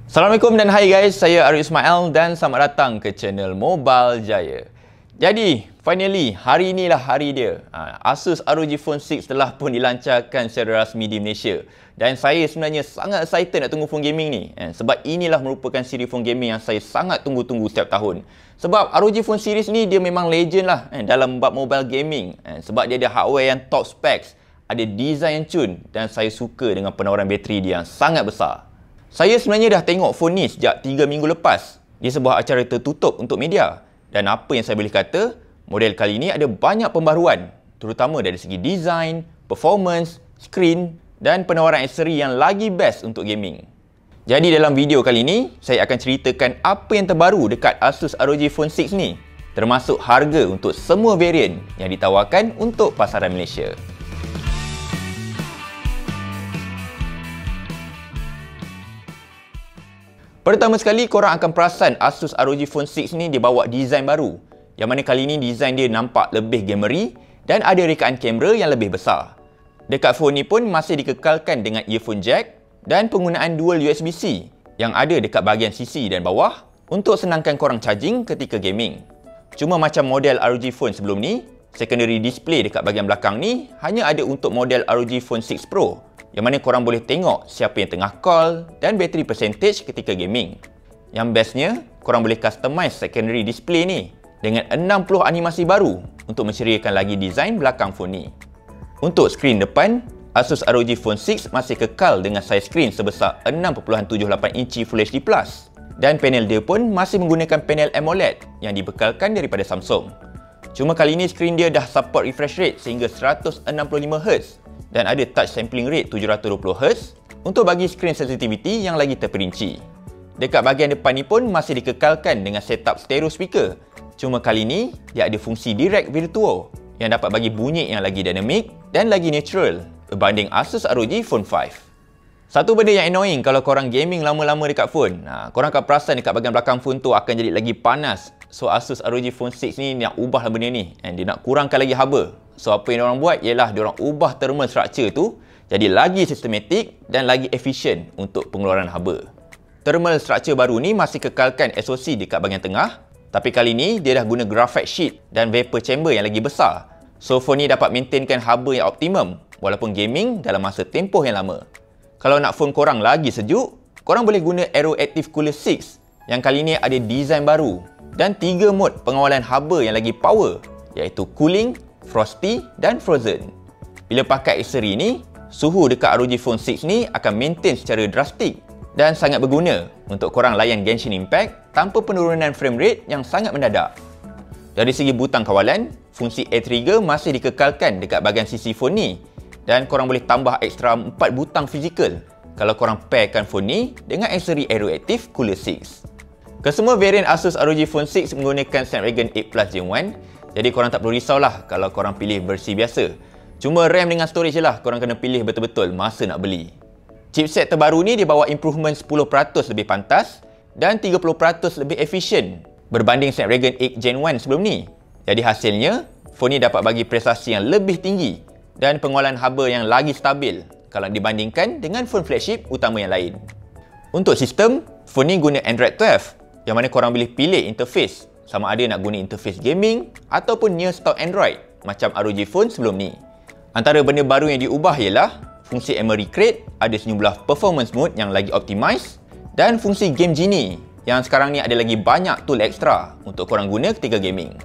Assalamualaikum dan hai guys, saya Arif Ismail dan selamat datang ke channel Mobile Jaya. Jadi, finally, hari inilah hari dia. Asus ROG Phone 6 telah pun dilancarkan secara rasmi di Malaysia. Dan saya sebenarnya sangat excited nak tunggu phone gaming ni. Sebab inilah merupakan siri phone gaming yang saya sangat tunggu-tunggu setiap tahun. Sebab ROG Phone series ni dia memang legend lah dalam bab mobile gaming. Sebab dia ada hardware yang top specs, ada design yang cun dan saya suka dengan penawaran bateri dia yang sangat besar. Saya sebenarnya dah tengok phone ni sejak 3 minggu lepas di sebuah acara tertutup untuk media. Dan apa yang saya boleh kata, model kali ini ada banyak pembaruan, terutama dari segi design, performance, screen dan penawaran aksesori yang lagi best untuk gaming. Jadi dalam video kali ini, saya akan ceritakan apa yang terbaru dekat Asus ROG Phone 6 ni, termasuk harga untuk semua varian yang ditawarkan untuk pasaran Malaysia. Pertama sekali, korang akan perasan Asus ROG Phone 6 ni dia bawa design baru. Yang mana kali ni design dia nampak lebih gamery dan ada rekaan kamera yang lebih besar. Dekat phone ni pun masih dikekalkan dengan earphone jack dan penggunaan dual USB-C yang ada dekat bahagian sisi dan bawah untuk senangkan korang charging ketika gaming. Cuma macam model ROG Phone sebelum ni, secondary display dekat bahagian belakang ni hanya ada untuk model ROG Phone 6 Pro. Yang mana korang boleh tengok siapa yang tengah call dan battery percentage ketika gaming. Yang bestnya, korang boleh customize secondary display ni dengan 60 animasi baru untuk menceriakan lagi design belakang phone ni. Untuk skrin depan, Asus ROG Phone 6 masih kekal dengan saiz skrin sebesar 6.78 inci Full HD+. Dan panel dia pun masih menggunakan panel AMOLED yang dibekalkan daripada Samsung. Cuma kali ni skrin dia dah support refresh rate sehingga 165Hz dan ada touch sampling rate 720Hz untuk bagi screen sensitivity yang lagi terperinci. Dekat bahagian depan ni pun masih dikekalkan dengan setup stereo speaker. Cuma kali ni dia ada fungsi direct virtual yang dapat bagi bunyi yang lagi dynamic dan lagi natural berbanding Asus ROG Phone 5. Satu benda yang annoying kalau korang gaming lama-lama dekat phone, korang akan perasan dekat bahagian belakang phone tu akan jadi lagi panas. So Asus ROG Phone 6 ni nak ubah benda ni and dia nak kurangkan lagi haba. So apa yang diorang buat ialah diorang ubah thermal structure tu jadi lagi sistematik dan lagi efisien untuk pengeluaran haba. Thermal structure baru ni masih kekalkan SoC dekat bahagian tengah, tapi kali ni dia dah guna graphite sheet dan vapor chamber yang lagi besar. So phone ni dapat maintainkan haba yang optimum walaupun gaming dalam masa tempoh yang lama. Kalau nak phone korang lagi sejuk, korang boleh guna Aero Active Cooler 6 yang kali ni ada design baru dan 3 mode pengawalan haba yang lagi power, iaitu cooling, frosty dan frozen. Bila pakai aksesori ni, suhu dekat ROG Phone 6 ni akan maintain secara drastik dan sangat berguna untuk korang layan Genshin Impact tanpa penurunan frame rate yang sangat mendadak. Dari segi butang kawalan, fungsi air trigger masih dikekalkan dekat bahagian sisi phone ni dan korang boleh tambah ekstra 4 butang fizikal kalau korang pairkan phone ni dengan aksesori Aero Active Cooler 6. Kesemua varian Asus ROG Phone 6 menggunakan Snapdragon 8 Plus Gen 1. Jadi korang tak perlu risaulah kalau korang pilih versi biasa. Cuma RAM dengan storage je lah korang kena pilih betul-betul masa nak beli. Chipset terbaru ni dia bawa improvement 10% lebih pantas dan 30% lebih efisien berbanding Snapdragon 8 Gen 1 sebelum ni. Jadi hasilnya, phone ni dapat bagi prestasi yang lebih tinggi dan pengawalan haba yang lagi stabil kalau dibandingkan dengan phone flagship utama yang lain. Untuk sistem, phone ni guna Android 12 yang mana korang boleh pilih interface sama ada nak guna interface gaming ataupun near stock Android macam ROG Phone sebelum ni. Antara benda baru yang diubah ialah fungsi memory crate, ada sejumlah performance mode yang lagi optimize dan fungsi Game Genie yang sekarang ni ada lagi banyak tool ekstra untuk korang guna ketika gaming.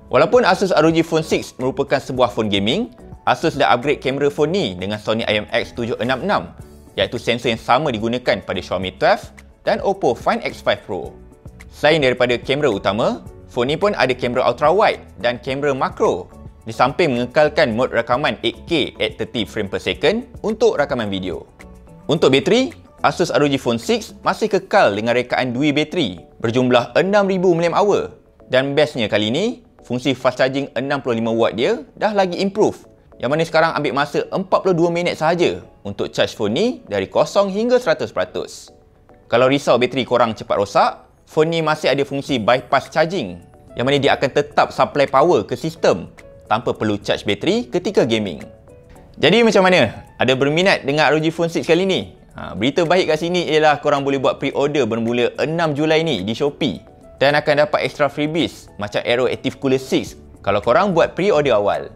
Walaupun Asus ROG Phone 6 merupakan sebuah phone gaming, Asus dah upgrade kamera phone ni dengan Sony IMX766 iaitu sensor yang sama digunakan pada Xiaomi 12 dan Oppo Find X5 Pro. Selain daripada kamera utama, phone ni pun ada kamera ultra wide dan kamera makro. Di samping mengekalkan mod rakaman 8K at 30 frame per second untuk rakaman video. Untuk bateri, Asus ROG Phone 6 masih kekal dengan rekaan dui bateri berjumlah 6000 mAh. Dan bestnya kali ni, fungsi fast charging 65W dia dah lagi improve. Yang mana sekarang ambil masa 42 minit sahaja untuk charge phone ni dari 0 hingga 100%. Kalau risau bateri korang cepat rosak, phone ni masih ada fungsi bypass charging yang mana dia akan tetap supply power ke sistem tanpa perlu charge bateri ketika gaming. Jadi macam mana? Ada berminat dengan ROG Phone 6 kali ni? Berita baik kat sini ialah korang boleh buat pre-order bermula 6 Julai ni di Shopee dan akan dapat extra freebies macam Aero Active Cooler 6 kalau korang buat pre-order awal.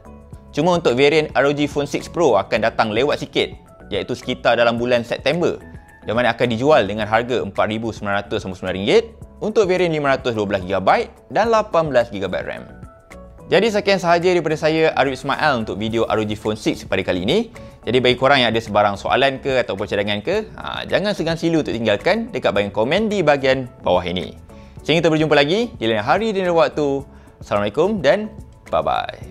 Cuma untuk varian ROG Phone 6 Pro akan datang lewat sikit, iaitu sekitar dalam bulan September, yang mana akan dijual dengan harga RM4,999 untuk varian 512GB dan 18GB RAM. Jadi sekian sahaja daripada saya, Arif Ismail, untuk video ROG Phone 6 pada kali ini. Jadi bagi korang yang ada sebarang soalan ke ataupun cadangan ke, jangan segan silu untuk tinggalkan dekat bahagian komen di bahagian bawah ini. Sehingga kita berjumpa lagi di lain hari dan waktu. Assalamualaikum dan bye-bye.